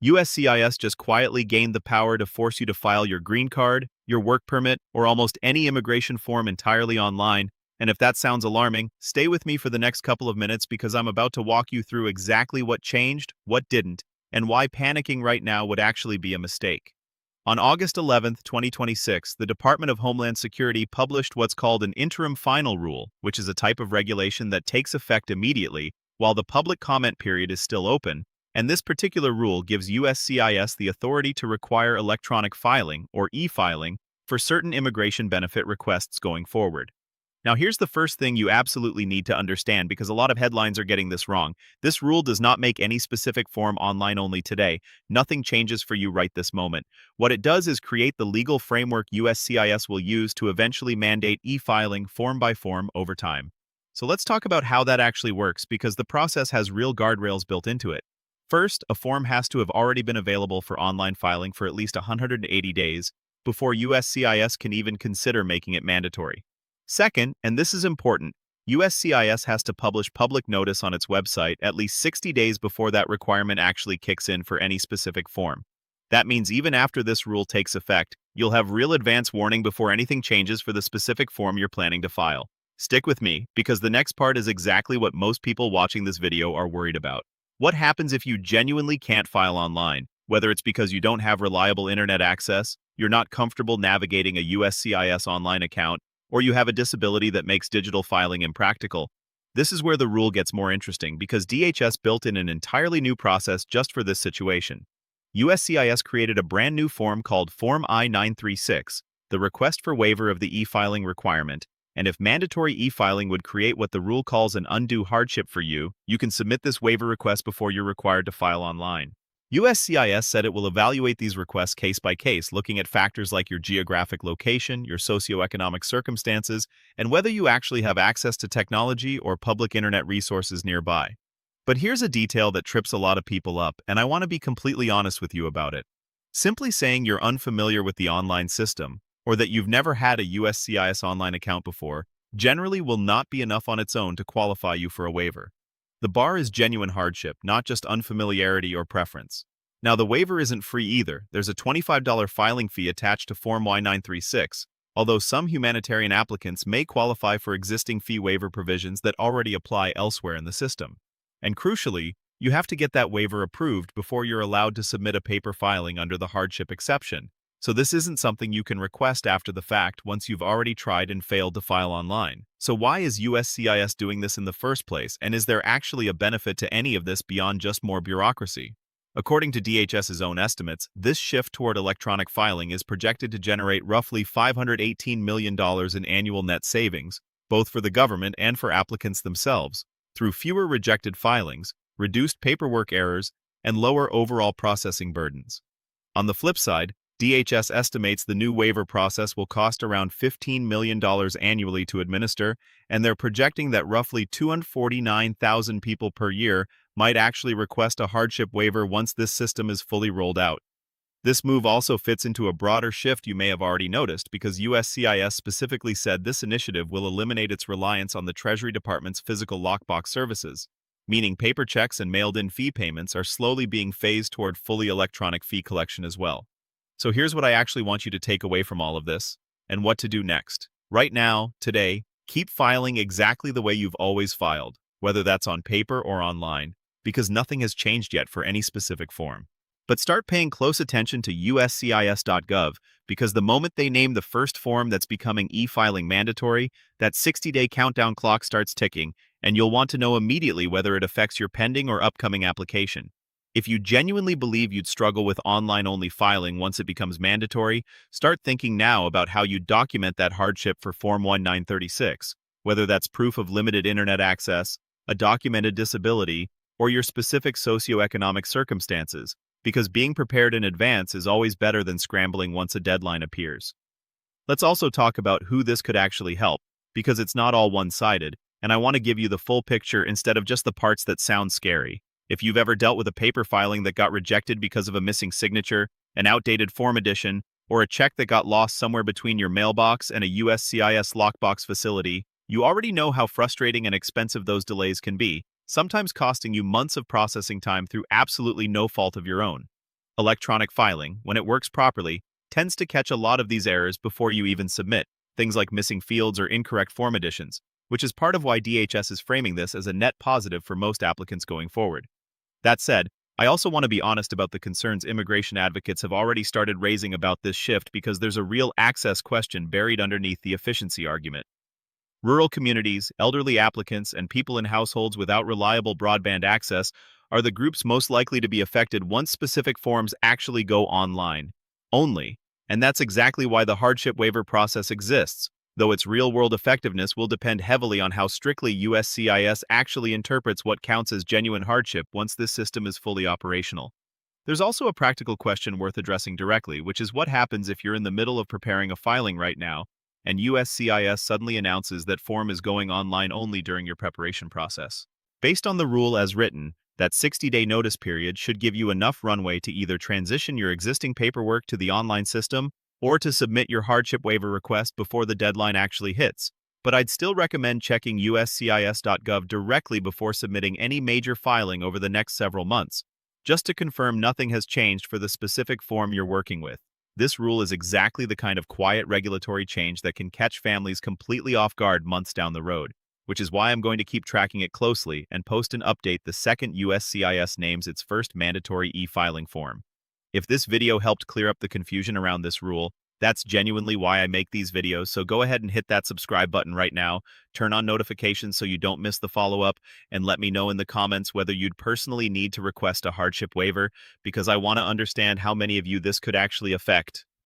USCIS just quietly gained the power to force you to file your green card, your work permit, or almost any immigration form entirely online. And if that sounds alarming, stay with me for the next couple of minutes because I'm about to walk you through exactly what changed, what didn't, and why panicking right now would actually be a mistake. On August 11th, 2026, the Department of Homeland Security published what's called an interim final rule, which is a type of regulation that takes effect immediately while the public comment period is still open, and this particular rule gives USCIS the authority to require electronic filing, or e-filing, for certain immigration benefit requests going forward. Now here's the first thing you absolutely need to understand because a lot of headlines are getting this wrong. This rule does not make any specific form online only today. Nothing changes for you right this moment. What it does is create the legal framework USCIS will use to eventually mandate e-filing form by form over time. So let's talk about how that actually works because the process has real guardrails built into it. First, a form has to have already been available for online filing for at least 180 days before USCIS can even consider making it mandatory. Second, and this is important, USCIS has to publish public notice on its website at least 60 days before that requirement actually kicks in for any specific form. That means even after this rule takes effect, you'll have real advance warning before anything changes for the specific form you're planning to file. Stick with me, because the next part is exactly what most people watching this video are worried about. What happens if you genuinely can't file online, whether it's because you don't have reliable internet access, you're not comfortable navigating a USCIS online account, or you have a disability that makes digital filing impractical? This is where the rule gets more interesting because DHS built in an entirely new process just for this situation. USCIS created a brand new form called Form I-936, the request for waiver of the e-filing requirement, and if mandatory e-filing would create what the rule calls an undue hardship for you, you can submit this waiver request before you're required to file online. USCIS said it will evaluate these requests case by case, looking at factors like your geographic location, your socioeconomic circumstances, and whether you actually have access to technology or public internet resources nearby. But here's a detail that trips a lot of people up, and I want to be completely honest with you about it. Simply saying you're unfamiliar with the online system, or that you've never had a USCIS online account before, generally will not be enough on its own to qualify you for a waiver. The bar is genuine hardship, not just unfamiliarity or preference. Now, the waiver isn't free either. There's a $25 filing fee attached to Form Y-936, although some humanitarian applicants may qualify for existing fee waiver provisions that already apply elsewhere in the system. And crucially, you have to get that waiver approved before you're allowed to submit a paper filing under the hardship exception. So this isn't something you can request after the fact once you've already tried and failed to file online. So why is USCIS doing this in the first place, and is there actually a benefit to any of this beyond just more bureaucracy? According to DHS's own estimates, this shift toward electronic filing is projected to generate roughly $518 million in annual net savings, both for the government and for applicants themselves, through fewer rejected filings, reduced paperwork errors, and lower overall processing burdens. On the flip side, DHS estimates the new waiver process will cost around $15 million annually to administer, and they're projecting that roughly 249,000 people per year might actually request a hardship waiver once this system is fully rolled out. This move also fits into a broader shift you may have already noticed because USCIS specifically said this initiative will eliminate its reliance on the Treasury Department's physical lockbox services, meaning paper checks and mailed-in fee payments are slowly being phased toward fully electronic fee collection as well. So here's what I actually want you to take away from all of this, and what to do next. Right now, today, keep filing exactly the way you've always filed, whether that's on paper or online, because nothing has changed yet for any specific form. But start paying close attention to USCIS.gov, because the moment they name the first form that's becoming e-filing mandatory, that 60-day countdown clock starts ticking, and you'll want to know immediately whether it affects your pending or upcoming application. If you genuinely believe you'd struggle with online-only filing once it becomes mandatory, start thinking now about how you document that hardship for Form 1936, whether that's proof of limited internet access, a documented disability, or your specific socioeconomic circumstances, because being prepared in advance is always better than scrambling once a deadline appears. Let's also talk about who this could actually help, because it's not all one-sided, and I want to give you the full picture instead of just the parts that sound scary. If you've ever dealt with a paper filing that got rejected because of a missing signature, an outdated form edition, or a check that got lost somewhere between your mailbox and a USCIS lockbox facility, you already know how frustrating and expensive those delays can be, sometimes costing you months of processing time through absolutely no fault of your own. Electronic filing, when it works properly, tends to catch a lot of these errors before you even submit, things like missing fields or incorrect form additions, which is part of why DHS is framing this as a net positive for most applicants going forward. That said, I also want to be honest about the concerns immigration advocates have already started raising about this shift because there's a real access question buried underneath the efficiency argument. Rural communities, elderly applicants, and people in households without reliable broadband access are the groups most likely to be affected once specific forms actually go online. Only. And that's exactly why the hardship waiver process exists, though its real-world effectiveness will depend heavily on how strictly USCIS actually interprets what counts as genuine hardship once this system is fully operational. There's also a practical question worth addressing directly, which is what happens if you're in the middle of preparing a filing right now, and USCIS suddenly announces that form is going online only during your preparation process. Based on the rule as written, that 60-day notice period should give you enough runway to either transition your existing paperwork to the online system or to submit your hardship waiver request before the deadline actually hits. But I'd still recommend checking uscis.gov directly before submitting any major filing over the next several months, just to confirm nothing has changed for the specific form you're working with. This rule is exactly the kind of quiet regulatory change that can catch families completely off guard months down the road, which is why I'm going to keep tracking it closely and post an update the second USCIS names its first mandatory e-filing form. If this video helped clear up the confusion around this rule, that's genuinely why I make these videos, so go ahead and hit that subscribe button right now, turn on notifications so you don't miss the follow-up, and let me know in the comments whether you'd personally need to request a hardship waiver, because I want to understand how many of you this could actually affect.